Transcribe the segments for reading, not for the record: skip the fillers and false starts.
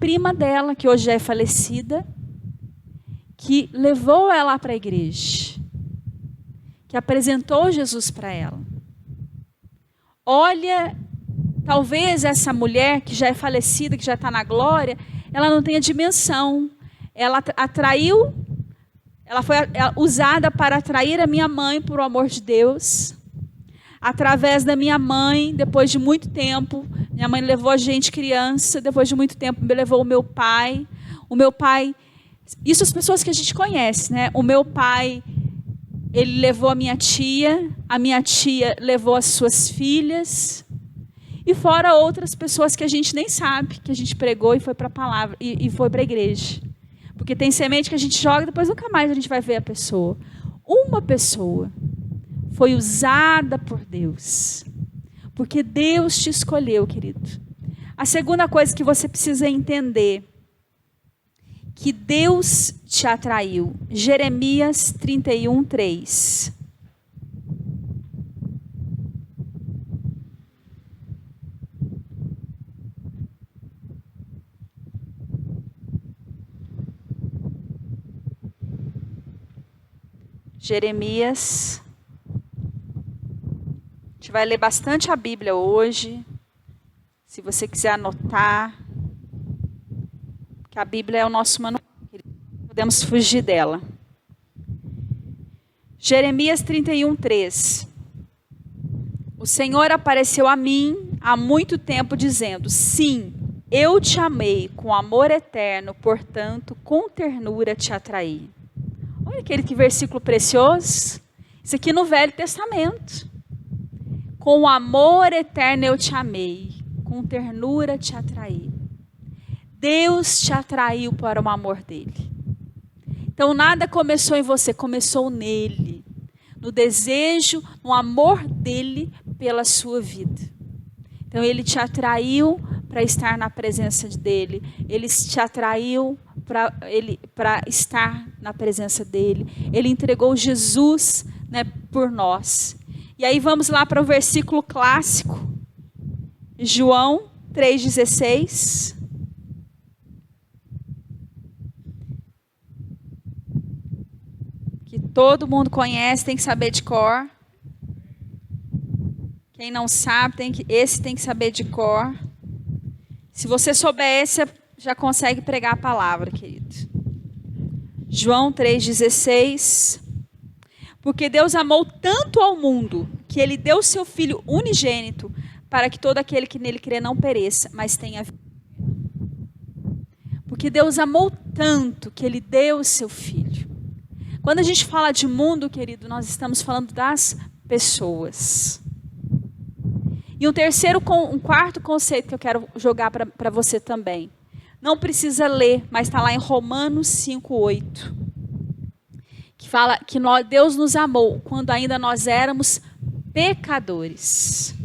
prima dela, que hoje já é falecida, que levou ela para a igreja, que apresentou Jesus para ela. Olha, talvez essa mulher que já é falecida, que já está na glória, ela não tenha dimensão. Ela atraiu, ela foi usada para atrair a minha mãe por o amor de Deus. Através da minha mãe, depois de muito tempo, minha mãe levou a gente criança, depois de muito tempo me levou o meu pai. O meu pai, isso as pessoas que a gente conhece, né? O meu pai, ele levou a minha tia levou as suas filhas, e fora outras pessoas que a gente nem sabe, que a gente pregou e foi para a palavra, e foi para a igreja. Porque tem semente que a gente joga e depois nunca mais a gente vai ver a pessoa. Uma pessoa foi usada por Deus, porque Deus te escolheu, querido. A segunda coisa que você precisa entender, que Deus te atraiu. Jeremias 31:3. Jeremias. A gente vai ler bastante a Bíblia hoje. Se você quiser anotar, que a Bíblia é o nosso manual, não podemos fugir dela. Jeremias 31:3. O Senhor apareceu a mim há muito tempo dizendo: sim, eu te amei com amor eterno, portanto, com ternura te atraí. Olha aquele que versículo precioso. Isso aqui no Velho Testamento. Com amor eterno eu te amei, com ternura te atraí. Deus te atraiu para o amor dele. Então nada começou em você, começou nele. No desejo, no amor dele pela sua vida. Então ele te atraiu para estar na presença dele. Ele te atraiu para estar na presença dele. Ele entregou Jesus, né, por nós. E aí vamos lá para o versículo clássico. João 3,16. Que todo mundo conhece, tem que saber de cor. Quem não sabe, esse tem que saber de cor. Se você souber esse, já consegue pregar a palavra, querido. João 3,16. Porque Deus amou tanto ao mundo, que ele deu o seu Filho unigênito, para que todo aquele que nele crê não pereça, mas tenha vida. Porque Deus amou tanto, que ele deu o seu Filho. Quando a gente fala de mundo, querido, nós estamos falando das pessoas. E um quarto conceito que eu quero jogar para você também. Não precisa ler, mas está lá em Romanos 5:8. Que fala que Deus nos amou quando ainda nós éramos pecadores.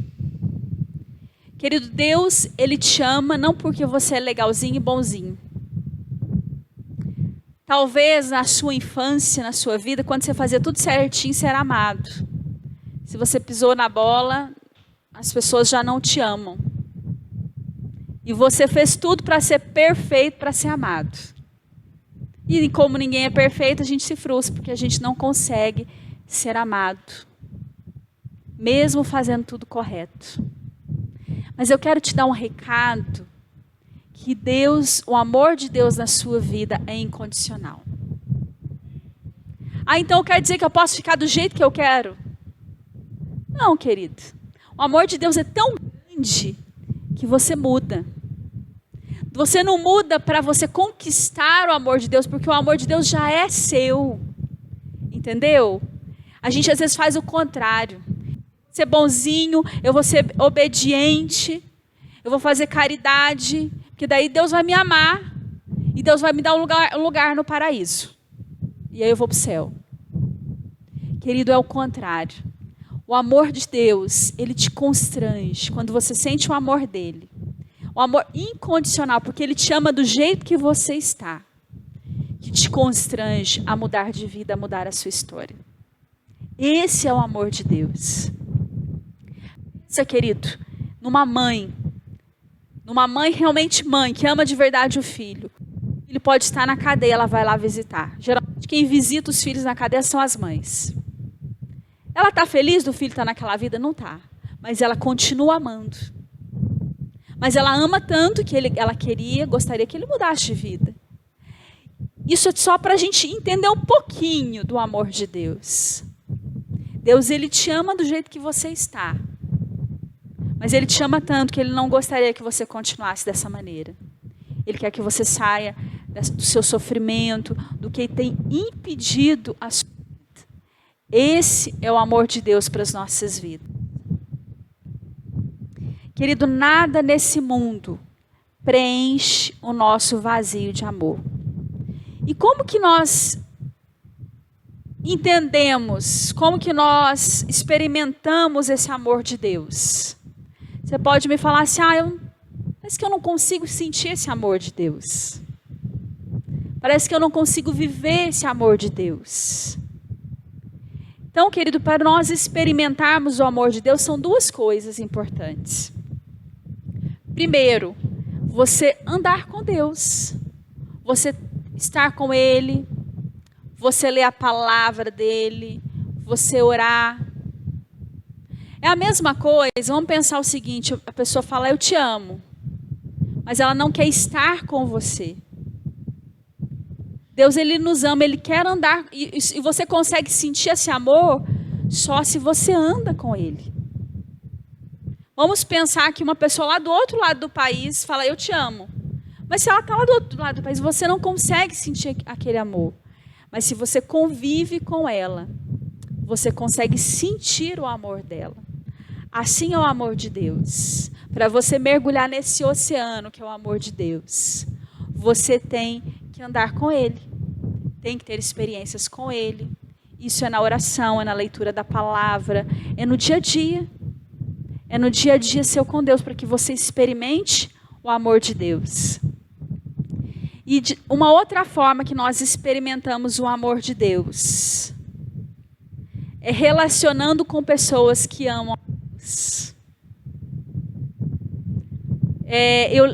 Querido, Deus, ele te ama não porque você é legalzinho e bonzinho. Talvez na sua infância, na sua vida, quando você fazia tudo certinho, você era amado. Se você pisou na bola, as pessoas já não te amam. E você fez tudo para ser perfeito, para ser amado. E como ninguém é perfeito, a gente se frustra, porque a gente não consegue ser amado. Mesmo fazendo tudo correto. Mas eu quero te dar um recado, que Deus, o amor de Deus na sua vida é incondicional. Ah, então quer dizer que eu posso ficar do jeito que eu quero? Não, querido. O amor de Deus é tão grande que você muda. Você não muda para você conquistar o amor de Deus, porque o amor de Deus já é seu. Entendeu? A gente às vezes faz o contrário. Ser bonzinho, eu vou ser obediente, eu vou fazer caridade, porque daí Deus vai me amar e Deus vai me dar um lugar no paraíso. E aí eu vou para o céu. Querido, é o contrário. O amor de Deus, ele te constrange quando você sente o amor dele. O amor incondicional, porque ele te ama do jeito que você está. Que te constrange a mudar de vida, a mudar a sua história. Esse é o amor de Deus. Pensa, querido, numa mãe numa mãe realmente mãe, que ama de verdade o filho, ele pode estar na cadeia, ela vai lá visitar. Geralmente quem visita os filhos na cadeia são as mães. Ela está feliz do filho estar naquela vida? Não está. Mas ela continua amando. Mas ela ama tanto que ela gostaria que ele mudasse de vida. Isso é só para a gente entender um pouquinho do amor de Deus. Deus, ele te ama do jeito que você está. Mas ele te ama tanto que ele não gostaria que você continuasse dessa maneira. Ele quer que você saia do seu sofrimento, do que tem impedido a sua vida. Esse é o amor de Deus para as nossas vidas. Querido, nada nesse mundo preenche o nosso vazio de amor. E como que nós entendemos, como que nós experimentamos esse amor de Deus? Você pode me falar assim, parece que eu não consigo sentir esse amor de Deus. Parece que eu não consigo viver esse amor de Deus. Então, querido, para nós experimentarmos o amor de Deus, são duas coisas importantes. Primeiro, você andar com Deus. Você estar com Ele. Você ler a palavra dEle. Você orar. É a mesma coisa, vamos pensar o seguinte, a pessoa fala, eu te amo. Mas ela não quer estar com você. Deus, ele nos ama, ele quer andar, e você consegue sentir esse amor só se você anda com ele. Vamos pensar que uma pessoa lá do outro lado do país fala, eu te amo. Mas se ela está lá do outro lado do país, você não consegue sentir aquele amor. Mas se você convive com ela, você consegue sentir o amor dela. Assim é o amor de Deus. Para você mergulhar nesse oceano que é o amor de Deus, você tem que andar com Ele. Tem que ter experiências com Ele. Isso é na oração, é na leitura da palavra, é no dia a dia. É no dia a dia seu com Deus, para que você experimente o amor de Deus. E uma outra forma que nós experimentamos o amor de Deus é relacionando com pessoas que amam a Deus.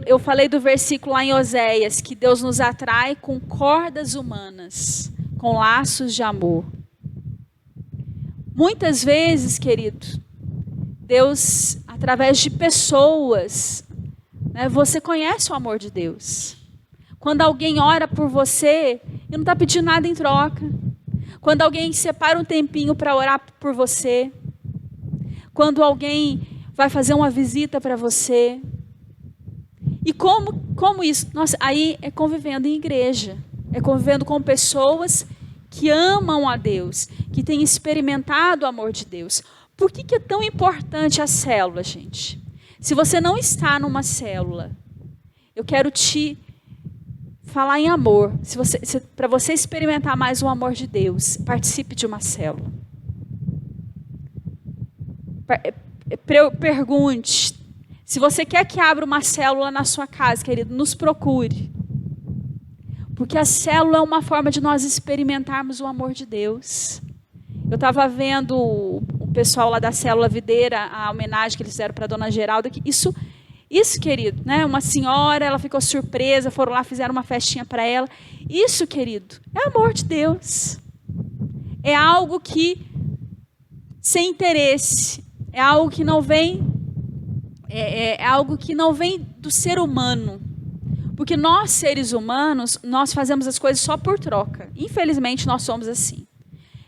Eu falei do versículo lá em Oséias, que Deus nos atrai com cordas humanas, com laços de amor. Muitas vezes, querido, Deus, através de pessoas, né, você conhece o amor de Deus. Quando alguém ora por você e não está pedindo nada em troca. Quando alguém separa um tempinho para orar por você. Quando alguém vai fazer uma visita para você. E como isso? Nossa, aí é convivendo em igreja. É convivendo com pessoas que amam a Deus, que têm experimentado o amor de Deus. Por que é tão importante a célula, gente? Se você não está numa célula, eu quero te falar em amor. Para você experimentar mais o amor de Deus, participe de uma célula. Pergunte. Se você quer que abra uma célula na sua casa, querido, nos procure. Porque a célula é uma forma de nós experimentarmos o amor de Deus. Eu estava vendo o pessoal lá da Célula Videira, a homenagem que eles fizeram para a Dona Geralda. Isso, querido, né? Uma senhora, ela ficou surpresa, foram lá, fizeram uma festinha para ela. Isso, querido, é amor de Deus. É algo que, sem interesse, é algo que não vem, é algo que não vem do ser humano. Porque nós, seres humanos, nós fazemos as coisas só por troca. Infelizmente, nós somos assim.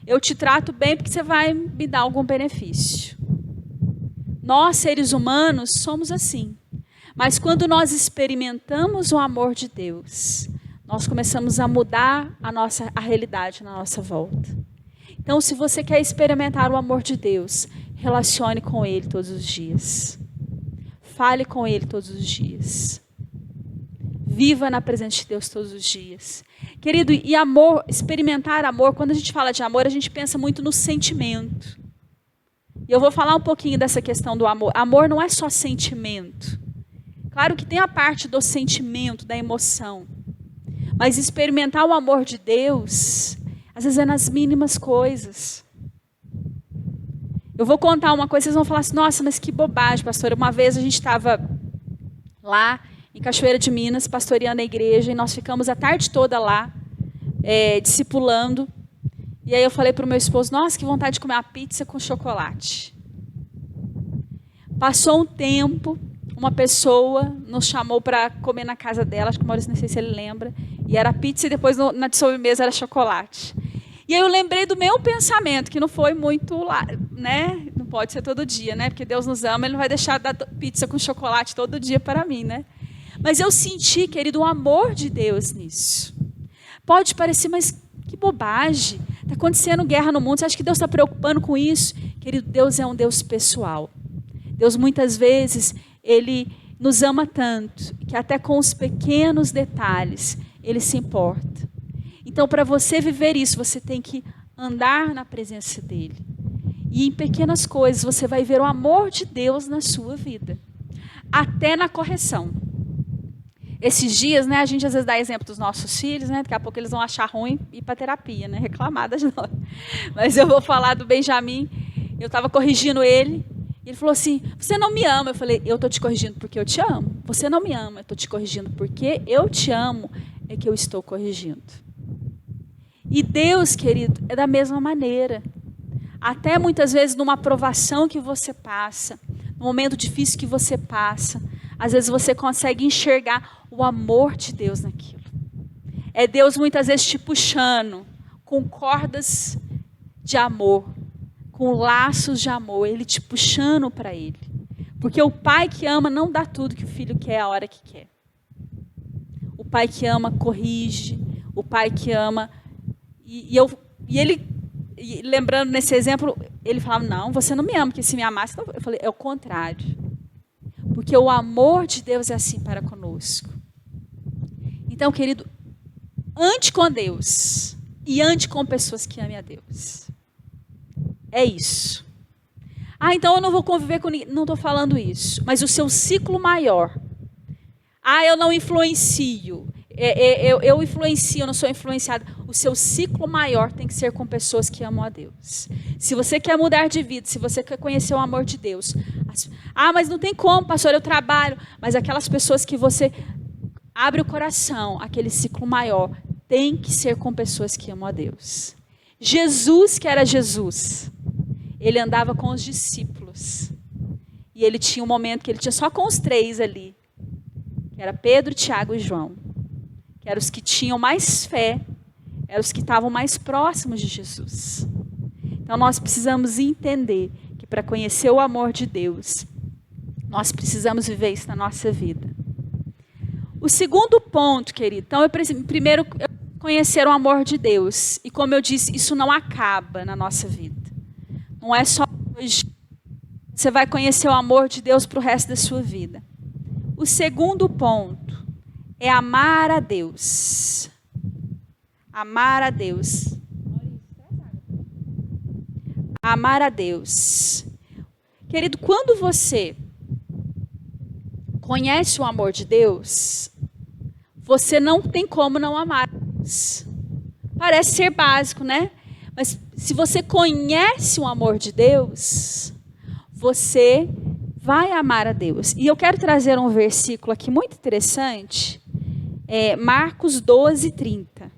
Eu te trato bem porque você vai me dar algum benefício. Nós, seres humanos, somos assim. Mas quando nós experimentamos o amor de Deus, nós começamos a mudar a realidade na nossa volta. Então, se você quer experimentar o amor de Deus, relacione com Ele todos os dias. Fale com Ele todos os dias. Viva na presença de Deus todos os dias. Querido, e amor, experimentar amor, quando a gente fala de amor, a gente pensa muito no sentimento. E eu vou falar um pouquinho dessa questão do amor. Amor não é só sentimento. Claro que tem a parte do sentimento, da emoção. Mas experimentar o amor de Deus, às vezes é nas mínimas coisas. Eu vou contar uma coisa, vocês vão falar assim, nossa, mas que bobagem, pastora. Uma vez a gente estava lá em Cachoeira de Minas, pastoreando a igreja, e nós ficamos a tarde toda lá, discipulando. E aí eu falei para o meu esposo, nossa, que vontade de comer uma pizza com chocolate. Passou um tempo, uma pessoa nos chamou para comer na casa dela, acho que o Maurício, não sei se ele lembra, e era pizza e depois na de sobremesa era chocolate. E aí eu lembrei do meu pensamento, que não foi muito lá, né? Não pode ser todo dia, né? Porque Deus nos ama, Ele não vai deixar dar pizza com chocolate todo dia para mim, né? Mas eu senti, querido, o amor de Deus nisso. Pode parecer, mas que bobagem. Está acontecendo guerra no mundo, você acha que Deus está preocupando com isso? Querido, Deus é um Deus pessoal. Deus muitas vezes, Ele nos ama tanto, que até com os pequenos detalhes, Ele se importa. Então, para você viver isso, você tem que andar na presença dEle. E em pequenas coisas, você vai ver o amor de Deus na sua vida. Até na correção. Esses dias, né, a gente às vezes dá exemplo dos nossos filhos, né, daqui a pouco eles vão achar ruim ir para terapia, né, reclamar de nós. Mas eu vou falar do Benjamin, eu estava corrigindo ele, e ele falou assim, você não me ama. Eu falei, eu estou te corrigindo porque eu te amo. Você não me ama, eu estou te corrigindo porque eu te amo, é que eu estou corrigindo. E Deus, querido, é da mesma maneira. Até muitas vezes numa provação que você passa, num momento difícil que você passa, às vezes você consegue enxergar o amor de Deus naquilo. É Deus muitas vezes te puxando com cordas de amor, com laços de amor, Ele te puxando para Ele. Porque o pai que ama não dá tudo que o filho quer a hora que quer. O pai que ama corrige, o pai que ama... E ele, lembrando nesse exemplo, ele falava, não, você não me ama, porque se me amasse... Eu falei, é o contrário. Porque o amor de Deus é assim para conosco. Então, querido, ande com Deus e ande com pessoas que amem a Deus. É isso. Ah, então eu não vou conviver com ninguém. Não estou falando isso. Mas o seu ciclo maior. Ah, eu não influencio. Eu influencio, eu não sou influenciada. O seu ciclo maior tem que ser com pessoas que amam a Deus. Se você quer mudar de vida, se você quer conhecer o amor de Deus. Ah, mas não tem como, pastor, eu trabalho. Mas aquelas pessoas que você abre o coração, aquele ciclo maior, tem que ser com pessoas que amam a Deus. Jesus, que era Jesus, ele andava com os discípulos. E ele tinha um momento que ele tinha só com os 3 ali. Que era Pedro, Tiago e João. Que eram os que tinham mais fé, eram os que estavam mais próximos de Jesus. Então nós precisamos entender que para conhecer o amor de Deus, nós precisamos viver isso na nossa vida. O segundo ponto, querido, então primeiro conhecer o amor de Deus. E como eu disse, isso não acaba na nossa vida. Não é só hoje. Você vai conhecer o amor de Deus para o resto da sua vida. O segundo ponto é amar a Deus. Amar a Deus. Amar a Deus. Querido, quando você conhece o amor de Deus, você não tem como não amar a Deus. Parece ser básico, né? Mas se você conhece o amor de Deus, você vai amar a Deus. E eu quero trazer um versículo aqui muito interessante. Marcos 12, 30.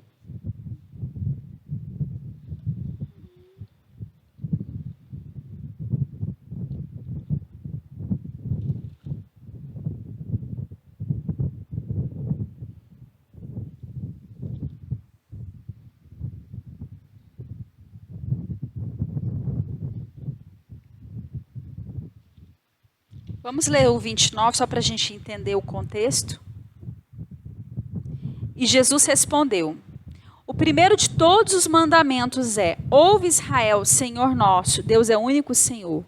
Vamos ler o 29, só para a gente entender o contexto. E Jesus respondeu, o primeiro de todos os mandamentos é, ouve Israel, Senhor nosso, Deus é o único Senhor.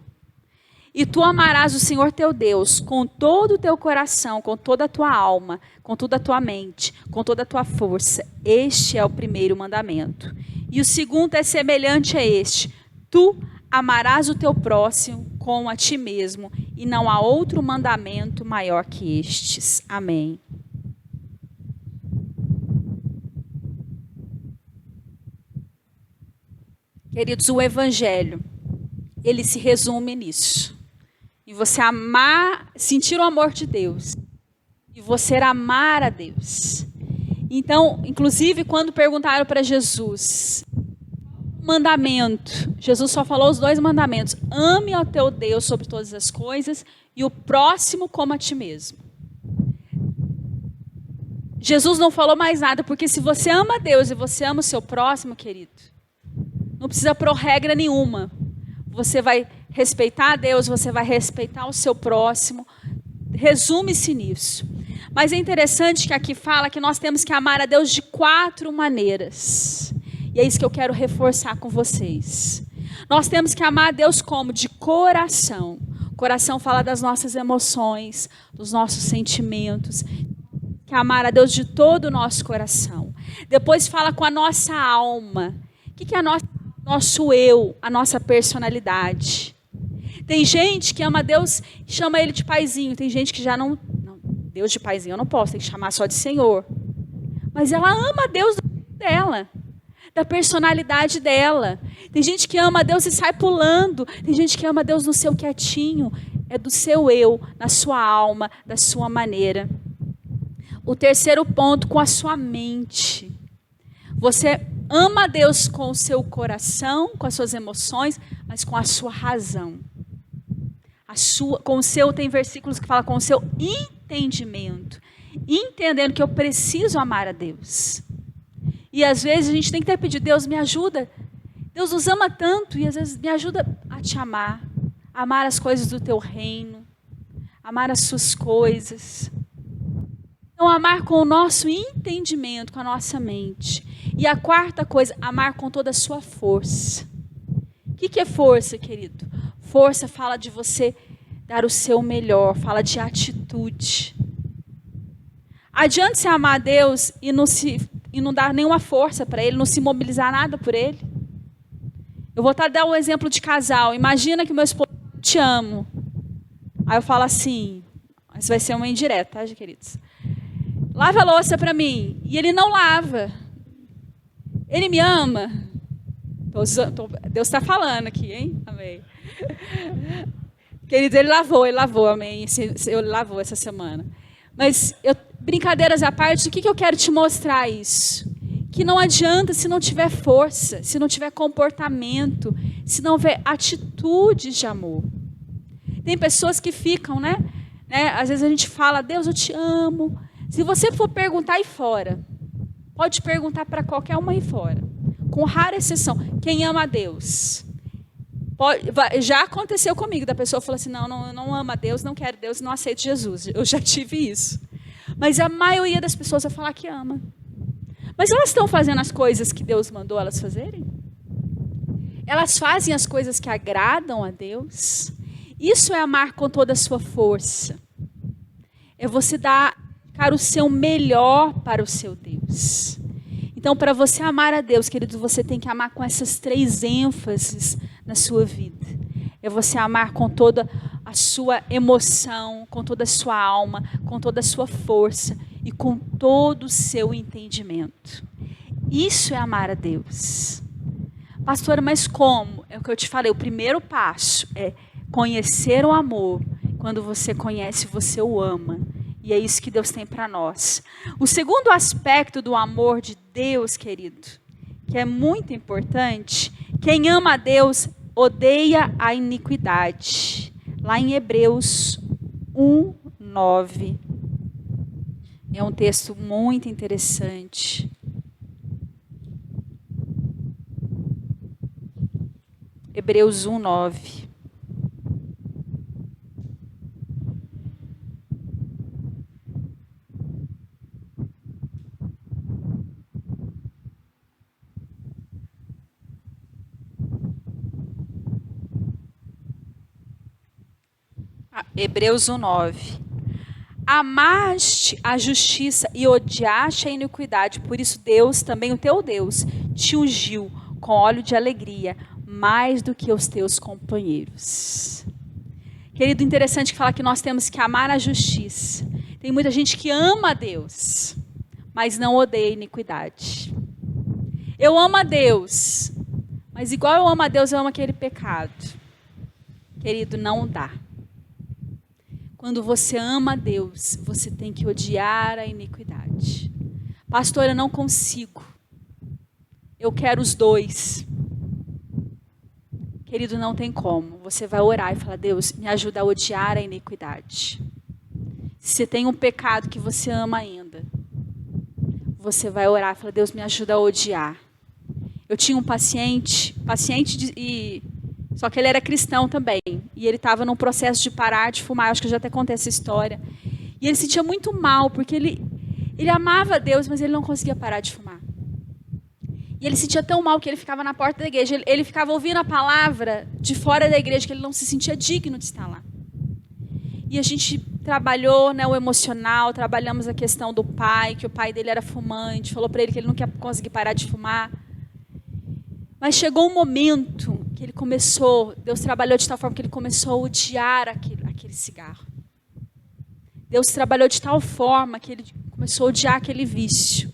E tu amarás o Senhor teu Deus com todo o teu coração, com toda a tua alma, com toda a tua mente, com toda a tua força. Este é o primeiro mandamento. E o segundo é semelhante a este, tu amarás o teu próximo como a ti mesmo, e não há outro mandamento maior que estes. Amém. Queridos, o Evangelho, ele se resume nisso. Em você amar, sentir o amor de Deus. você amar a Deus. Então, inclusive, quando perguntaram para Jesus, mandamento, Jesus só falou os 2 mandamentos: ame ao teu Deus sobre todas as coisas e o próximo como a ti mesmo. Jesus não falou mais nada, porque se você ama a Deus e você ama o seu próximo, querido, não precisa pôr regra nenhuma. Você vai respeitar a Deus, você vai respeitar o seu próximo. Resume-se nisso. Mas é interessante que aqui fala que nós temos que amar a Deus de 4 maneiras. E é isso que eu quero reforçar com vocês. Nós temos que amar a Deus como? De coração. O coração fala das nossas emoções, dos nossos sentimentos. Que amar a Deus de todo o nosso coração. Depois fala com a nossa alma. O que é nosso eu, a nossa personalidade? Tem gente que ama a Deus e chama ele de paizinho. Tem gente que já não, Deus de paizinho eu não posso, tem que chamar só de Senhor. Mas ela ama a Deus dela, da personalidade dela. Tem gente que ama a Deus e sai pulando. Tem gente que ama a Deus no seu quietinho. É do seu eu, na sua alma, da sua maneira. O terceiro ponto, com a sua mente. Você ama a Deus com o seu coração, com as suas emoções, mas com a sua razão. Com o seu, tem versículos que falam com o seu entendimento. Entendendo que eu preciso amar a Deus. E às vezes a gente tem que pedir: Deus, me ajuda. Deus nos ama tanto e às vezes me ajuda a te amar. Amar as coisas do teu reino. Amar as suas coisas. Então, amar com o nosso entendimento, com a nossa mente. E a quarta coisa, amar com toda a sua força. O que é força, querido? Força fala de você dar o seu melhor, fala de atitude. Adianta você amar a Deus e não dar nenhuma força para Ele, não se mobilizar nada por Ele. Eu vou dar um exemplo de casal. Imagina que meu esposo, te amo. Aí eu falo assim, isso vai ser uma indireta, tá, queridos? Lava a louça para mim. E ele não lava. Ele me ama. Deus está falando aqui, hein? Amém. Queridos, ele lavou, amém. Ele lavou essa semana. Mas, brincadeiras à parte, o que eu quero te mostrar isso? Que não adianta se não tiver força, se não tiver comportamento, se não houver atitudes de amor. Tem pessoas que ficam, né? Às vezes a gente fala: Deus, eu te amo. Se você for perguntar aí fora, pode perguntar para qualquer uma aí fora, com rara exceção, quem ama a Deus? Já aconteceu comigo, da pessoa falar assim: não ama a Deus, não quero Deus, não aceito Jesus. Eu já tive isso. Mas a maioria das pessoas vai falar que ama. Mas elas estão fazendo as coisas que Deus mandou elas fazerem? Elas fazem as coisas que agradam a Deus? Isso é amar com toda a sua força. É você dar o seu melhor para o seu Deus. Então, para você amar a Deus, querido, você tem que amar com essas 3 ênfases na sua vida. É você amar com toda a sua emoção, com toda a sua alma, com toda a sua força e com todo o seu entendimento. Isso é amar a Deus. Pastora, mas como? É o que eu te falei, o primeiro passo é conhecer o amor. Quando você conhece, você o ama. E é isso que Deus tem para nós. O segundo aspecto do amor de Deus, querido, que é muito importante, quem ama a Deus odeia a iniquidade. Lá em Hebreus 1:9. É um texto muito interessante. Hebreus 1:9. Hebreus 1:9. Amaste a justiça e odiaste a iniquidade, por isso Deus, também o teu Deus, te ungiu com óleo de alegria, mais do que os teus companheiros. Querido, interessante que fala que nós temos que amar a justiça. Tem muita gente que ama a Deus, mas não odeia a iniquidade. Eu amo a Deus, mas igual eu amo a Deus, eu amo aquele pecado. Querido, não dá. Quando você ama a Deus, você tem que odiar a iniquidade. Pastor, eu não consigo. Eu quero os dois. Querido, não tem como. Você vai orar e falar: Deus, me ajuda a odiar a iniquidade. Se você tem um pecado que você ama ainda, você vai orar e falar: Deus, me ajuda a odiar. Eu tinha um paciente só que ele era cristão também. E ele estava num processo de parar de fumar. Eu acho que eu já até contei essa história. E ele se sentia muito mal, porque ele amava a Deus, mas ele não conseguia parar de fumar. E ele se sentia tão mal que ele ficava na porta da igreja. Ele ficava ouvindo a palavra de fora da igreja, que ele não se sentia digno de estar lá. E a gente trabalhou, né, o emocional, trabalhamos a questão do pai, que o pai dele era fumante, falou para ele que ele não quer conseguir parar de fumar. Mas chegou um momento que ele começou, Deus trabalhou de tal forma que ele começou a odiar aquele cigarro. Deus trabalhou de tal forma que ele começou a odiar aquele vício.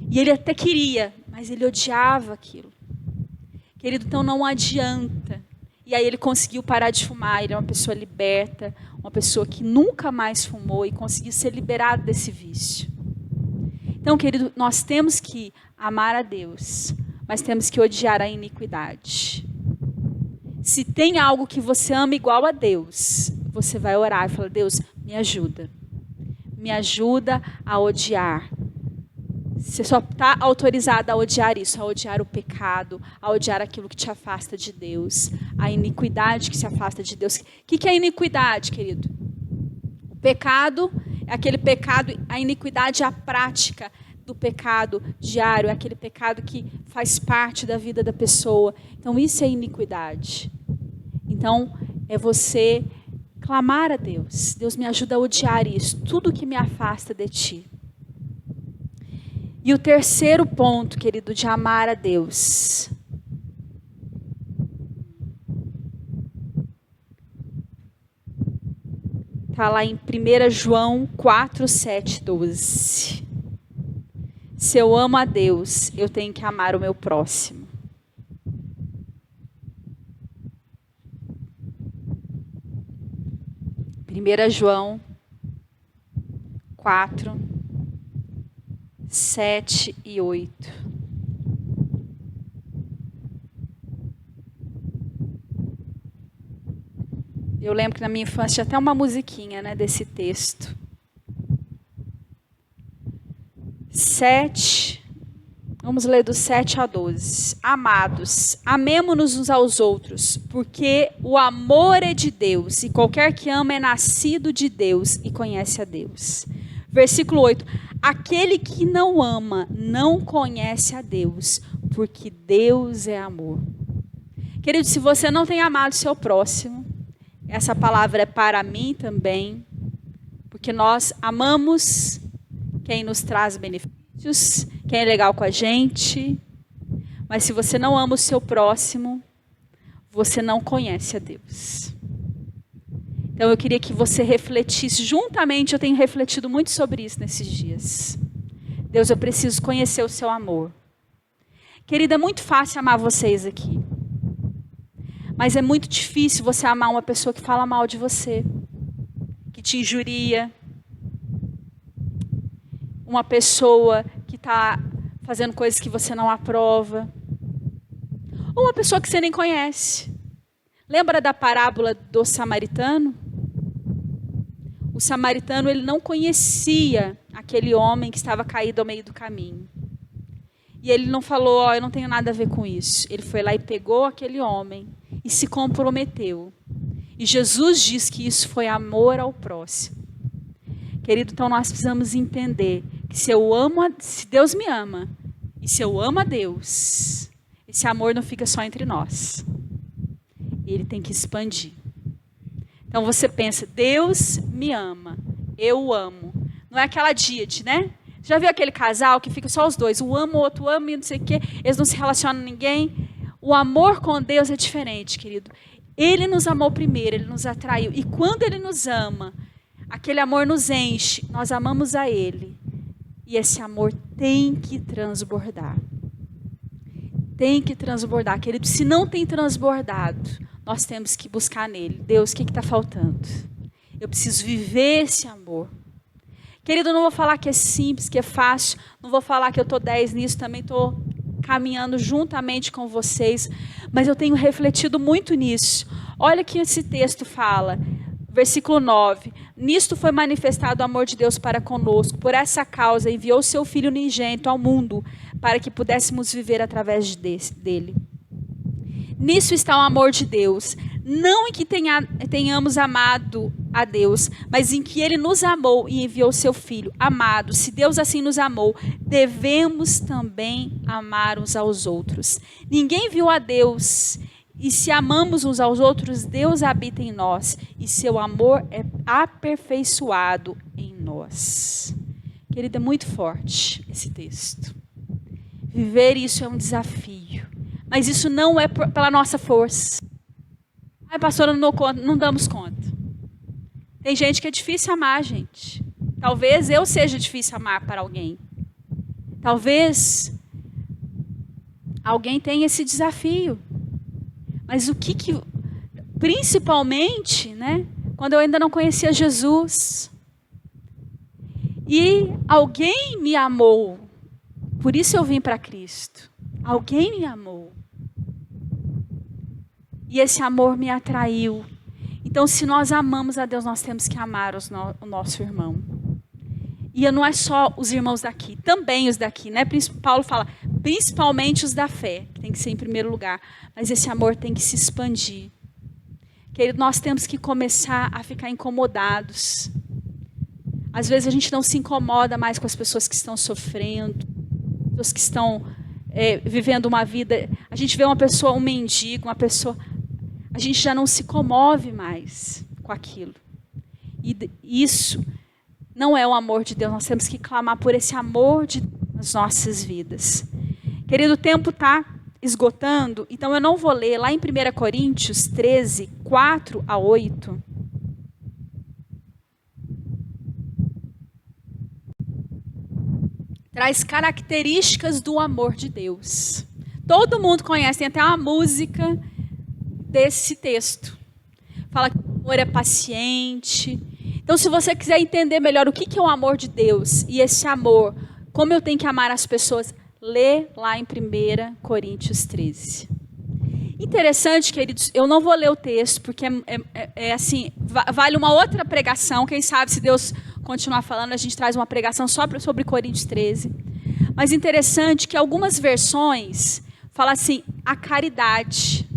E ele até queria, mas ele odiava aquilo. Querido, então não adianta. E aí ele conseguiu parar de fumar, ele é uma pessoa liberta, uma pessoa que nunca mais fumou e conseguiu ser liberado desse vício. Então, querido, nós temos que amar a Deus, mas temos que odiar a iniquidade. Se tem algo que você ama igual a Deus, você vai orar e falar: Deus, me ajuda. Me ajuda a odiar. Você só está autorizado a odiar isso, a odiar o pecado, a odiar aquilo que te afasta de Deus, a iniquidade que se afasta de Deus. O que é iniquidade, querido? O pecado é aquele pecado, a iniquidade é a prática do pecado diário, é aquele pecado que faz parte da vida da pessoa. Então isso é iniquidade. Então é você clamar a Deus: Deus, me ajuda a odiar isso, tudo que me afasta de ti. E o terceiro ponto, querido, de amar a Deus. Está lá em 1 João 4, 7, 12. Se eu amo a Deus, eu tenho que amar o meu próximo. Primeira João 4, 7 e 8. Eu lembro que na minha infância tinha até uma musiquinha, né, desse texto. 7, vamos ler do 7 a 12. Amados, amemo-nos uns aos outros, porque o amor é de Deus, e qualquer que ama é nascido de Deus e conhece a Deus. Versículo 8. Aquele que não ama não conhece a Deus, porque Deus é amor. Querido, se você não tem amado seu próximo, essa palavra é para mim também, porque nós amamos quem nos traz benefícios, quem é legal com a gente, mas se você não ama o seu próximo, você não conhece a Deus. Então eu queria que você refletisse, juntamente eu tenho refletido muito sobre isso nesses dias. Deus, eu preciso conhecer o seu amor. Querida, é muito fácil amar vocês aqui. Mas é muito difícil você amar uma pessoa que fala mal de você, que te injuria. Uma pessoa que está fazendo coisas que você não aprova. Ou uma pessoa que você nem conhece. Lembra da parábola do samaritano? O samaritano, ele não conhecia aquele homem que estava caído ao meio do caminho. E ele não falou: eu não tenho nada a ver com isso. Ele foi lá e pegou aquele homem e se comprometeu. E Jesus diz que isso foi amor ao próximo. Querido, então nós precisamos entender que se Deus me ama, e se eu amo a Deus, esse amor não fica só entre nós. Ele tem que expandir. Então você pensa: Deus me ama, eu o amo. Não é aquela díade, né? Já viu aquele casal que fica só os dois, um ama, o outro ama e não sei o quê, eles não se relacionam com ninguém? O amor com Deus é diferente, querido. Ele nos amou primeiro, ele nos atraiu. E quando ele nos ama, aquele amor nos enche, nós amamos a ele. E esse amor tem que transbordar. Tem que transbordar, querido. Se não tem transbordado, nós temos que buscar nele. Deus, o que está faltando? Eu preciso viver esse amor. Querido, eu não vou falar que é simples, que é fácil. Não vou falar que eu estou 10 nisso, também estou caminhando juntamente com vocês. Mas eu tenho refletido muito nisso. Olha o que esse texto fala. Versículo 9. Nisto foi manifestado o amor de Deus para conosco. Por essa causa enviou seu Filho unigênito ao mundo, para que pudéssemos viver através dele. Nisso está o amor de Deus. Não em que tenhamos amado a Deus, mas em que Ele nos amou e enviou seu Filho. Amado, se Deus assim nos amou, devemos também amar uns aos outros. Ninguém viu a Deus. E se amamos uns aos outros, Deus habita em nós. E seu amor é aperfeiçoado em nós. Querida, é muito forte esse texto. Viver isso é um desafio. Mas isso não é pela nossa força. Ai, pastora, não damos conta. Tem gente que é difícil amar, gente. Talvez eu seja difícil amar para alguém. Talvez alguém tenha esse desafio. Mas o que principalmente, né, quando eu ainda não conhecia Jesus, e alguém me amou, por isso eu vim para Cristo. Alguém me amou. E esse amor me atraiu. Então, se nós amamos a Deus, nós temos que amar o nosso irmão. E não é só os irmãos daqui, também os daqui, né? Paulo fala, principalmente os da fé, que tem que ser em primeiro lugar. Mas esse amor tem que se expandir. Querido, nós temos que começar a ficar incomodados. Às vezes a gente não se incomoda mais com as pessoas que estão sofrendo, pessoas que estão vivendo uma vida. A gente vê uma pessoa, um mendigo, uma pessoa, a gente já não se comove mais com aquilo. E isso não é o amor de Deus. Nós temos que clamar por esse amor de Deus nas nossas vidas. Querido, o tempo está esgotando, então eu não vou ler lá em 1 Coríntios 13, 4 a 8. Traz características do amor de Deus. Todo mundo conhece, tem até uma música desse texto. Fala que o amor é paciente. Então, se você quiser entender melhor o que é o amor de Deus e esse amor, como eu tenho que amar as pessoas, lê lá em 1 Coríntios 13. Interessante, queridos, eu não vou ler o texto, porque é assim, vale uma outra pregação. Quem sabe, se Deus continuar falando, a gente traz uma pregação só sobre Coríntios 13. Mas interessante que algumas versões falam assim, a caridade.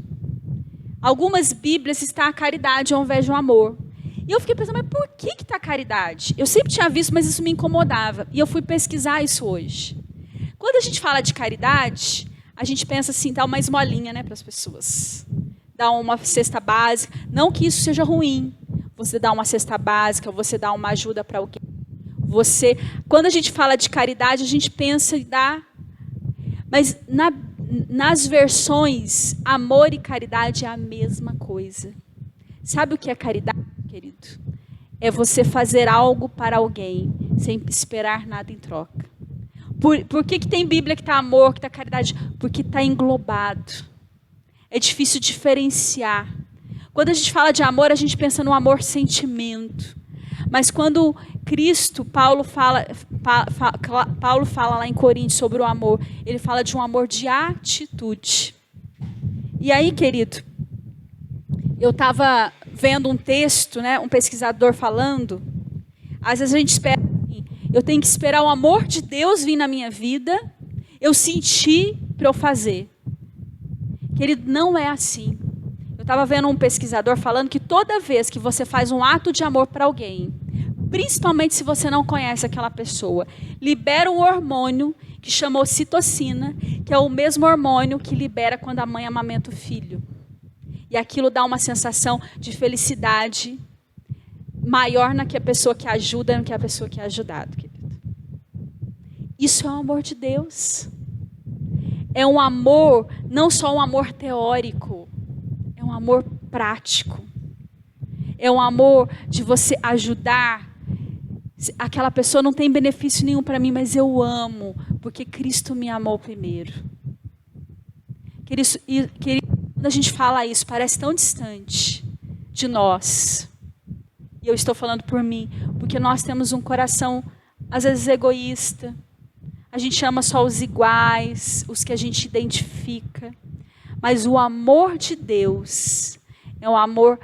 Algumas Bíblias está a caridade ao invés do amor. E eu fiquei pensando, mas por que está a caridade? Eu sempre tinha visto, mas isso me incomodava. E eu fui pesquisar isso hoje. Quando a gente fala de caridade, a gente pensa assim, dá uma esmolinha, né, para as pessoas. Dá uma cesta básica. Não que isso seja ruim. Você dá uma cesta básica, você dá uma ajuda para alguém. Quando a gente fala de caridade, a gente pensa em dar. Mas nas versões, amor e caridade é a mesma coisa. Sabe o que é caridade, querido? É você fazer algo para alguém, sem esperar nada em troca. Por que tem Bíblia que está amor, que está caridade? Porque está englobado. É difícil diferenciar. Quando a gente fala de amor, a gente pensa no amor sentimento. Mas quando Paulo fala lá em Coríntios sobre o amor, ele fala de um amor de atitude. E aí, querido, eu estava vendo um texto, né, um pesquisador falando, às vezes a gente espera, eu tenho que esperar o amor de Deus vir na minha vida, eu senti para eu fazer. Querido, não é assim. Eu estava vendo um pesquisador falando que toda vez que você faz um ato de amor para alguém, principalmente se você não conhece aquela pessoa, libera um hormônio que chama ocitocina, que é o mesmo hormônio que libera quando a mãe amamenta o filho. E aquilo dá uma sensação de felicidade maior na que a pessoa que ajuda do que a pessoa que é ajudada, querido. Isso é o amor de Deus. É um amor, não só um amor teórico, é um amor prático. É um amor de você ajudar. Aquela pessoa não tem benefício nenhum para mim, mas eu amo, porque Cristo me amou primeiro. Querido, quando a gente fala isso, parece tão distante de nós. E eu estou falando por mim, porque nós temos um coração, às vezes, egoísta. A gente ama só os iguais, os que a gente identifica. Mas o amor de Deus é um amor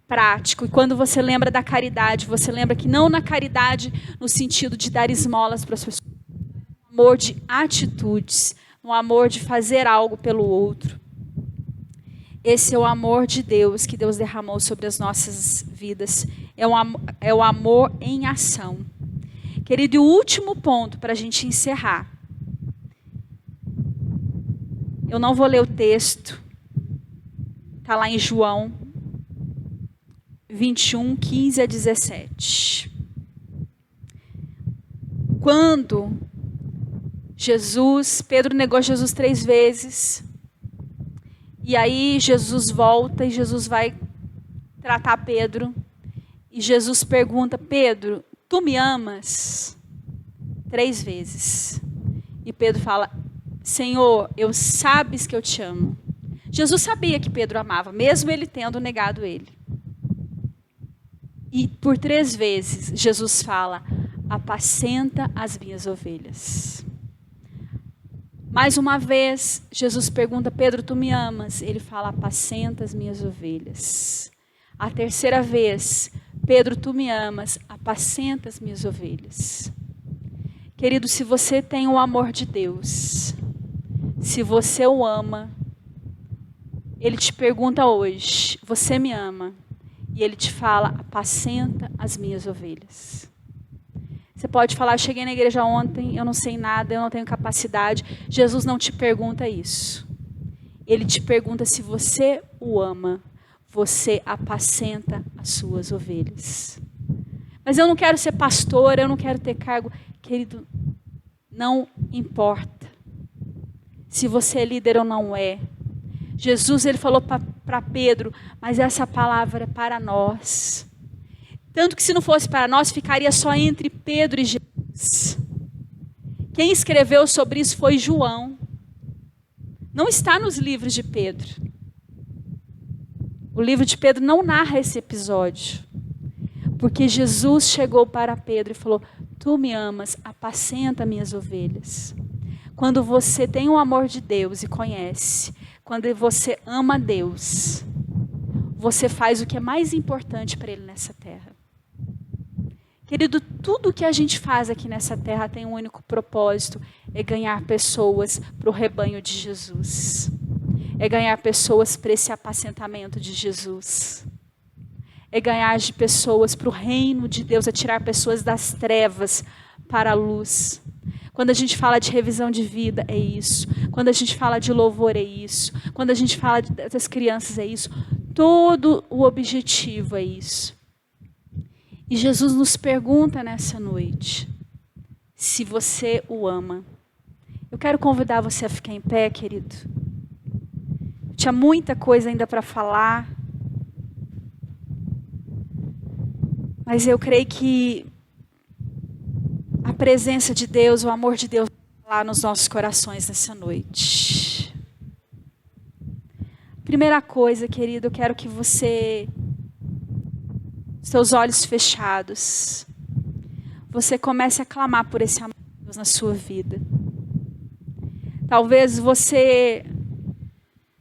prático. E quando você lembra da caridade, você lembra que não na caridade no sentido de dar esmolas para as pessoas, no amor de atitudes, no amor de fazer algo pelo outro. Esse é o amor de Deus que Deus derramou sobre as nossas vidas. É o amor em ação. Querido, e o último ponto para a gente encerrar. Eu não vou ler o texto. Está lá em João 21, 15 a 17. Quando Pedro negou Jesus 3 vezes. E aí Jesus volta e Jesus vai tratar Pedro. E Jesus pergunta: Pedro, tu me amas? 3 vezes. E Pedro fala: Senhor, eu sabes que eu te amo. Jesus sabia que Pedro amava, mesmo ele tendo negado ele. E por 3 vezes Jesus fala: apacenta as minhas ovelhas. Mais uma vez, Jesus pergunta: Pedro, tu me amas? Ele fala: apacenta as minhas ovelhas. A 3ª vez: Pedro, tu me amas? Apacenta as minhas ovelhas. Querido, se você tem o amor de Deus, se você o ama, Ele te pergunta hoje: você me ama? E Ele te fala: apacenta as minhas ovelhas. Você pode falar: eu cheguei na igreja ontem, eu não sei nada, eu não tenho capacidade. Jesus não te pergunta isso. Ele te pergunta se você o ama. Você apacenta as suas ovelhas. Mas eu não quero ser pastor, eu não quero ter cargo. Querido, não importa se você é líder ou não é. Jesus, ele falou para Pedro: mas essa palavra é para nós. Tanto que se não fosse para nós, ficaria só entre Pedro e Jesus. Quem escreveu sobre isso foi João. Não está nos livros de Pedro. O livro de Pedro não narra esse episódio. Porque Jesus chegou para Pedro e falou: tu me amas, apacenta minhas ovelhas. Quando você tem o amor de Deus e conhece, quando você ama Deus, você faz o que é mais importante para Ele nessa terra. Querido, tudo que a gente faz aqui nessa terra tem um único propósito: é ganhar pessoas para o rebanho de Jesus. É ganhar pessoas para esse apacentamento de Jesus. É ganhar de pessoas para o reino de Deus, é tirar pessoas das trevas para a luz. Quando a gente fala de revisão de vida, é isso. Quando a gente fala de louvor, é isso. Quando a gente fala das crianças, é isso. Todo o objetivo é isso. E Jesus nos pergunta nessa noite se você o ama. Eu quero convidar você a ficar em pé, querido. Tinha muita coisa ainda para falar. Mas eu creio que a presença de Deus, o amor de Deus está lá nos nossos corações nessa noite. Primeira coisa, querido, eu quero que você, seus olhos fechados, você comece a clamar por esse amor de Deus na sua vida. Talvez você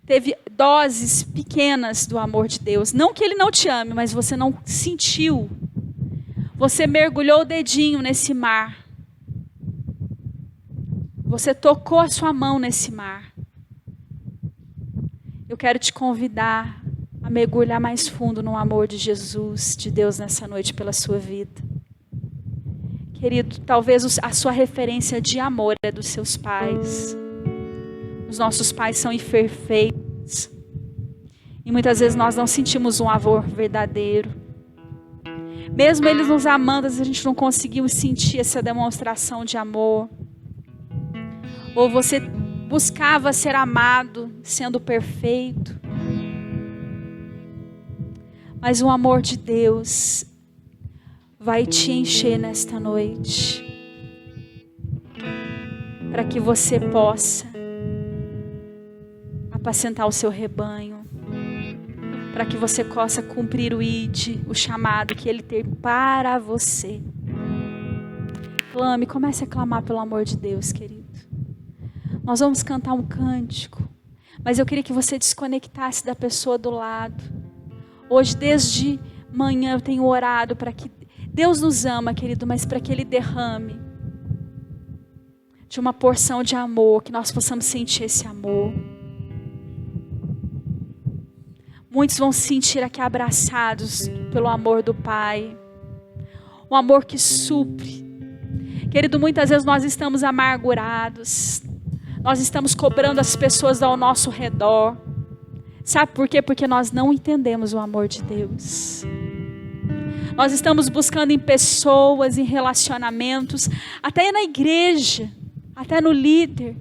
teve doses pequenas do amor de Deus. Não que Ele não te ame, mas você não sentiu. Você mergulhou o dedinho nesse mar. Você tocou a sua mão nesse mar. Eu quero te convidar a mergulhar mais fundo no amor de Jesus, de Deus nessa noite pela sua vida. Querido, talvez a sua referência de amor é dos seus pais. Os nossos pais são imperfeitos. E muitas vezes nós não sentimos um amor verdadeiro. Mesmo eles nos amando, a gente não conseguiu sentir essa demonstração de amor. Ou você buscava ser amado, sendo perfeito. Mas o amor de Deus vai te encher nesta noite. Para que você possa apacentar o seu rebanho. para que você possa cumprir o ID, o chamado que Ele tem para você. Clame, comece a clamar pelo amor de Deus, querido. Nós vamos cantar um cântico, mas eu queria que você desconectasse da pessoa do lado. Hoje, desde manhã, eu tenho orado para que Deus nos ama, querido, mas para que Ele derrame de uma porção de amor, que nós possamos sentir esse amor. Muitos vão se sentir aqui abraçados pelo amor do Pai, um amor que supre. Querido, muitas vezes nós estamos amargurados, nós estamos cobrando as pessoas ao nosso redor. Sabe por quê? Porque nós não entendemos o amor de Deus. Nós estamos buscando em pessoas, em relacionamentos, até na igreja, até no líder,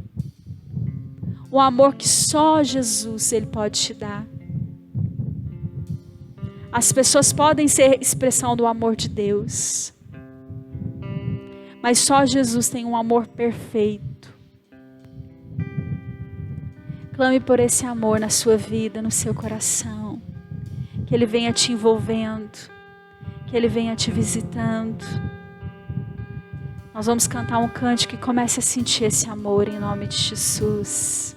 o amor que só Jesus Ele pode te dar. As pessoas podem ser expressão do amor de Deus, mas só Jesus tem um amor perfeito. Clame por esse amor na sua vida, no seu coração, que Ele venha te envolvendo, que Ele venha te visitando. Nós vamos cantar um cântico que comece a sentir esse amor em nome de Jesus.